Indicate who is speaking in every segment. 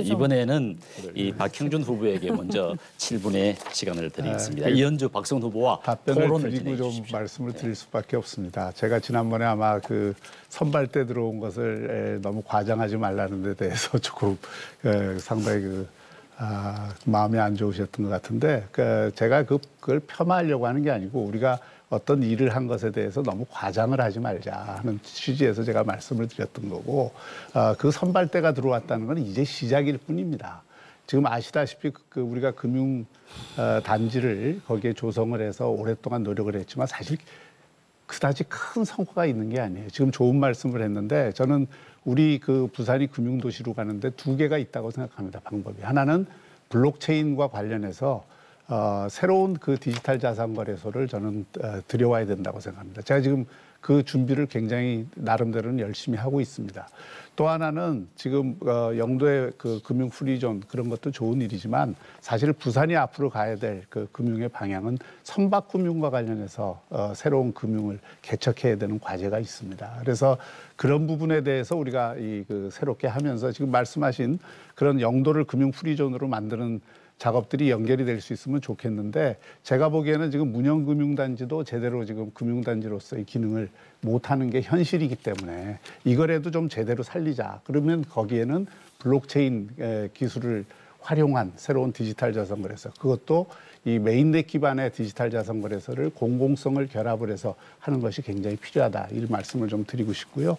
Speaker 1: 이번에는 이 박형준 후보에게 먼저 7분의 시간을 드리겠습니다. 이현주, 박성훈 후보와
Speaker 2: 답변을
Speaker 1: 토론을
Speaker 2: 드리고 좀
Speaker 1: 진행해
Speaker 2: 말씀을 드릴 수밖에 없습니다. 제가 지난번에 아마 그 선발 때 들어온 것을 너무 과장하지 말라는 데 대해서 조금 상당히 마음이 안 좋으셨던 것 같은데 제가 그걸 폄하하려고 하는 게 아니고 우리가 어떤 일을 한 것에 대해서 너무 과장을 하지 말자 하는 취지에서 제가 말씀을 드렸던 거고 그 선발대가 들어왔다는 건 이제 시작일 뿐입니다. 지금 아시다시피 우리가 금융 단지를 거기에 조성을 해서 오랫동안 노력을 했지만 사실 그다지 큰 성과가 있는 게 아니에요. 지금 좋은 말씀을 했는데 저는 우리 부산이 금융도시로 가는데 두 개가 있다고 생각합니다. 방법이. 하나는 블록체인과 관련해서 새로운 디지털 자산 거래소를 저는 들여와야 된다고 생각합니다. 제가 지금 그 준비를 굉장히 나름대로는 열심히 하고 있습니다. 또 하나는 지금 영도의 금융 프리존 그런 것도 좋은 일이지만 사실 부산이 앞으로 가야 될 금융의 방향은 선박금융과 관련해서 새로운 금융을 개척해야 되는 과제가 있습니다. 그래서 그런 부분에 대해서 우리가 새롭게 하면서 지금 말씀하신 그런 영도를 금융 프리존으로 만드는 작업들이 연결이 될 수 있으면 좋겠는데 제가 보기에는 지금 문영금융단지도 제대로 지금 금융단지로서의 기능을 못하는 게 현실이기 때문에 이거라도 좀 제대로 살리자. 그러면 거기에는 블록체인 기술을 활용한 새로운 디지털 자산 거래소 그것도 이 메인넷 기반의 디지털 자산 거래소를 공공성을 결합을 해서 하는 것이 굉장히 필요하다. 이런 말씀을 좀 드리고 싶고요.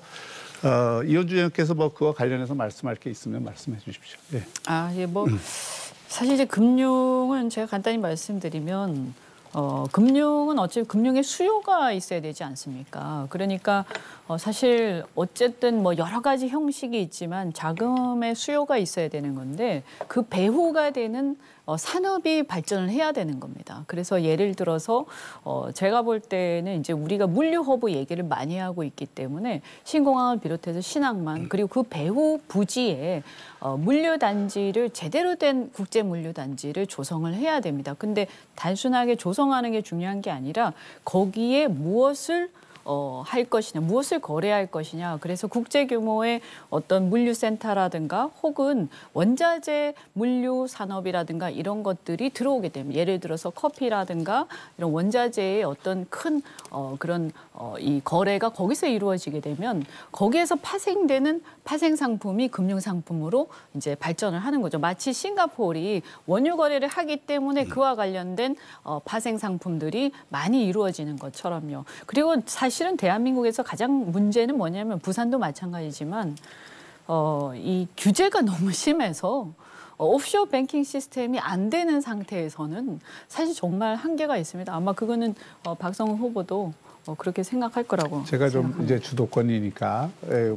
Speaker 2: 이현주 의원께서 그와 관련해서 말씀할 게 있으면 말씀해 주십시오. 네.
Speaker 3: 사실 이제 금융은 제가 간단히 말씀드리면 금융은 어차피 금융의 수요가 있어야 되지 않습니까? 그러니까 사실 어쨌든 여러 가지 형식이 있지만 자금의 수요가 있어야 되는 건데 그 배후가 되는 산업이 발전을 해야 되는 겁니다. 그래서 예를 들어서 제가 볼 때는 이제 우리가 물류 허브 얘기를 많이 하고 있기 때문에 신공항을 비롯해서 신항만 그리고 그 배후 부지에 물류 단지를 제대로 된 국제 물류 단지를 조성을 해야 됩니다. 근데 단순하게 조성하는 게 중요한 게 아니라 거기에 무엇을 할 것이냐, 무엇을 거래할 것이냐. 그래서 국제 규모의 어떤 물류센터라든가 혹은 원자재 물류 산업이라든가 이런 것들이 들어오게 되면 예를 들어서 커피라든가 이런 원자재의 어떤 큰 이 거래가 거기서 이루어지게 되면 거기에서 파생되는 파생 상품이 금융 상품으로 이제 발전을 하는 거죠. 마치 싱가포르이 원유 거래를 하기 때문에 그와 관련된 파생 상품들이 많이 이루어지는 것처럼요. 그리고 사실은 대한민국에서 가장 문제는 뭐냐면 부산도 마찬가지지만 이 규제가 너무 심해서 오프쇼어 뱅킹 시스템이 안 되는 상태에서는 사실 정말 한계가 있습니다. 아마 그거는 박성훈 후보도 그렇게 생각할 거라고
Speaker 2: 제가 좀
Speaker 3: 생각합니다.
Speaker 2: 이제 주도권이니까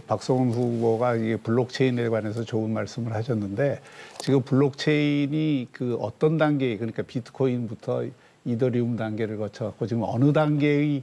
Speaker 2: 박성훈 후보가 이게 블록체인에 관해서 좋은 말씀을 하셨는데 지금 블록체인이 어떤 단계 그러니까 비트코인부터 이더리움 단계를 거쳐갖고 지금 어느 단계의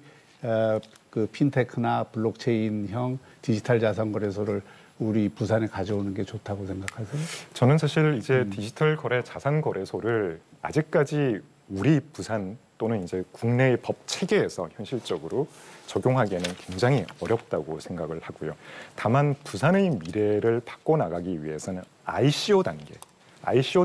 Speaker 2: 핀테크나 블록체인형 디지털 자산 거래소를 우리 부산에 가져오는 게 좋다고 생각하세요?
Speaker 4: 저는 사실 이제 디지털 거래 자산 거래소를 아직까지 우리 부산 또는 이제 국내의 법 체계에서 현실적으로 적용하기에는 굉장히 어렵다고 생각을 하고요. 다만 부산의 미래를 바꿔나가기 위해서는 ICO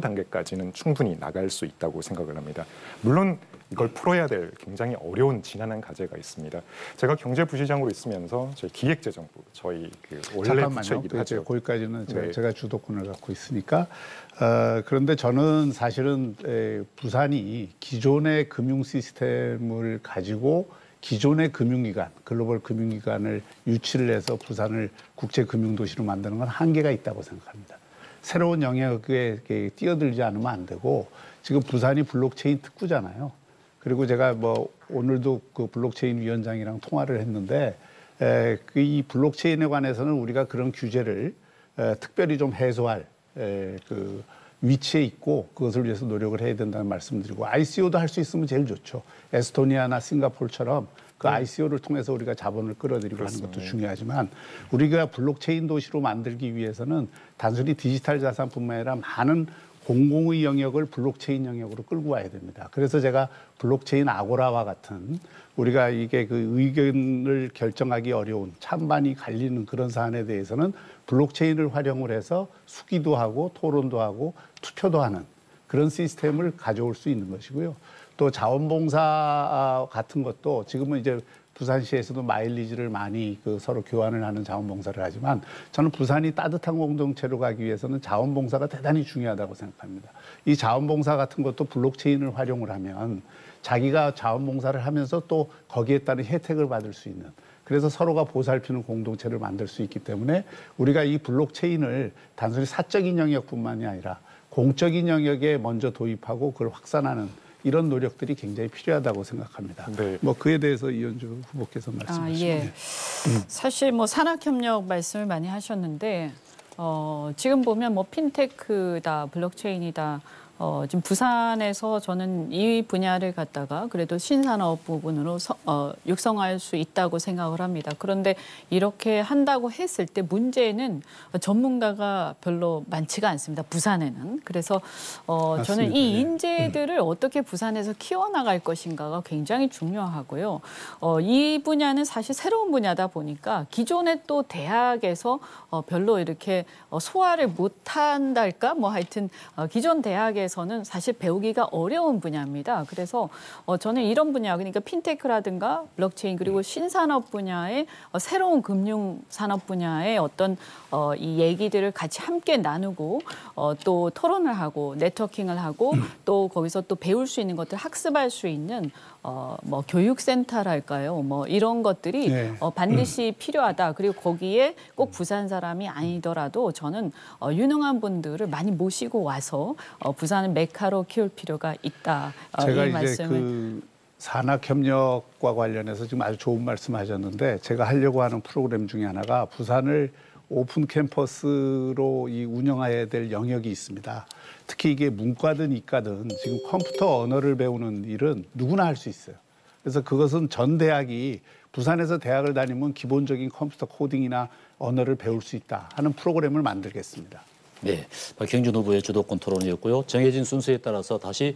Speaker 4: 단계까지는 충분히 나갈 수 있다고 생각을 합니다. 물론 이걸 풀어야 될 굉장히 어려운 지난한 과제가 있습니다. 제가 경제부시장으로 있으면서 저희 기획재정부, 저희 원래 부처이기도 하죠.
Speaker 2: 거기까지는 제가 주도권을 갖고 있으니까. 그런데 저는 사실은 부산이 기존의 금융 시스템을 가지고 기존의 금융기관, 글로벌 금융기관을 유치를 해서 부산을 국제금융도시로 만드는 건 한계가 있다고 생각합니다. 새로운 영역에 뛰어들지 않으면 안 되고 지금 부산이 블록체인 특구잖아요. 그리고 제가 오늘도 블록체인 위원장이랑 통화를 했는데 이 블록체인에 관해서는 우리가 그런 규제를 특별히 좀 해소할 위치에 있고 그것을 위해서 노력을 해야 된다는 말씀드리고 ICO도 할 수 있으면 제일 좋죠. 에스토니아나 싱가포르처럼 ICO를 통해서 우리가 자본을 끌어들이고
Speaker 4: 그렇습니다.
Speaker 2: 하는 것도 중요하지만 우리가 블록체인 도시로 만들기 위해서는 단순히 디지털 자산뿐만 아니라 많은 공공의 영역을 블록체인 영역으로 끌고 와야 됩니다. 그래서 제가 블록체인 아고라와 같은 우리가 이게 그 의견을 결정하기 어려운 찬반이 갈리는 그런 사안에 대해서는 블록체인을 활용을 해서 수기도 하고 토론도 하고 투표도 하는 그런 시스템을 가져올 수 있는 것이고요. 또 자원봉사 같은 것도 지금은 이제 부산시에서도 마일리지를 많이 그 서로 교환을 하는 자원봉사를 하지만 저는 부산이 따뜻한 공동체로 가기 위해서는 자원봉사가 대단히 중요하다고 생각합니다. 이 자원봉사 같은 것도 블록체인을 활용을 하면 자기가 자원봉사를 하면서 또 거기에 따른 혜택을 받을 수 있는 그래서 서로가 보살피는 공동체를 만들 수 있기 때문에 우리가 이 블록체인을 단순히 사적인 영역뿐만이 아니라 공적인 영역에 먼저 도입하고 그걸 확산하는 이런 노력들이 굉장히 필요하다고 생각합니다.
Speaker 4: 네.
Speaker 2: 뭐 그에 대해서 이현주 후보께서 말씀하시면.
Speaker 3: 예. 사실 뭐 산학협력 말씀을 많이 하셨는데 지금 보면 뭐 핀테크다, 블록체인이다. 지금 부산에서 저는 이 분야를 갖다가 그래도 신산업 부분으로 육성할 수 있다고 생각을 합니다. 그런데 이렇게 한다고 했을 때 문제는 전문가가 별로 많지가 않습니다. 부산에는. 그래서 저는 이 인재들을 어떻게 부산에서 키워나갈 것인가가 굉장히 중요하고요. 이 분야는 사실 새로운 분야다 보니까 기존의 또 대학에서 별로 이렇게 소화를 못한달까? 뭐 하여튼 기존 대학에서는 사실 배우기가 어려운 분야입니다. 그래서 저는 이런 분야, 그러니까 핀테크라든가 블록체인 그리고 신산업 분야의 새로운 금융산업 분야의 어떤 이 얘기들을 같이 함께 나누고 또 토론을 하고 네트워킹을 하고 또 거기서 또 배울 수 있는 것들 학습할 수 있는 뭐 교육센터랄까요? 뭐 이런 것들이
Speaker 2: 네.
Speaker 3: 반드시 필요하다. 그리고 거기에 꼭 부산 사람이 아니더라도 저는 유능한 분들을 많이 모시고 와서 부산을 메카로 키울 필요가 있다.
Speaker 2: 제가
Speaker 3: 이
Speaker 2: 이제
Speaker 3: 말씀을.
Speaker 2: 그 산학협력과 관련해서 지금 아주 좋은 말씀하셨는데 제가 하려고 하는 프로그램 중에 하나가 부산을 오픈 캠퍼스로 이 운영해야 될 영역이 있습니다. 특히 이게 문과든 이과든 지금 컴퓨터 언어를 배우는 일은 누구나 할 수 있어요. 그래서 그것은 전 대학이 부산에서 대학을 다니면 기본적인 컴퓨터 코딩이나 언어를 배울 수 있다 하는 프로그램을 만들겠습니다.
Speaker 1: 네, 박형준 후보의 주도권 토론이었고요. 정해진 순서에 따라서 다시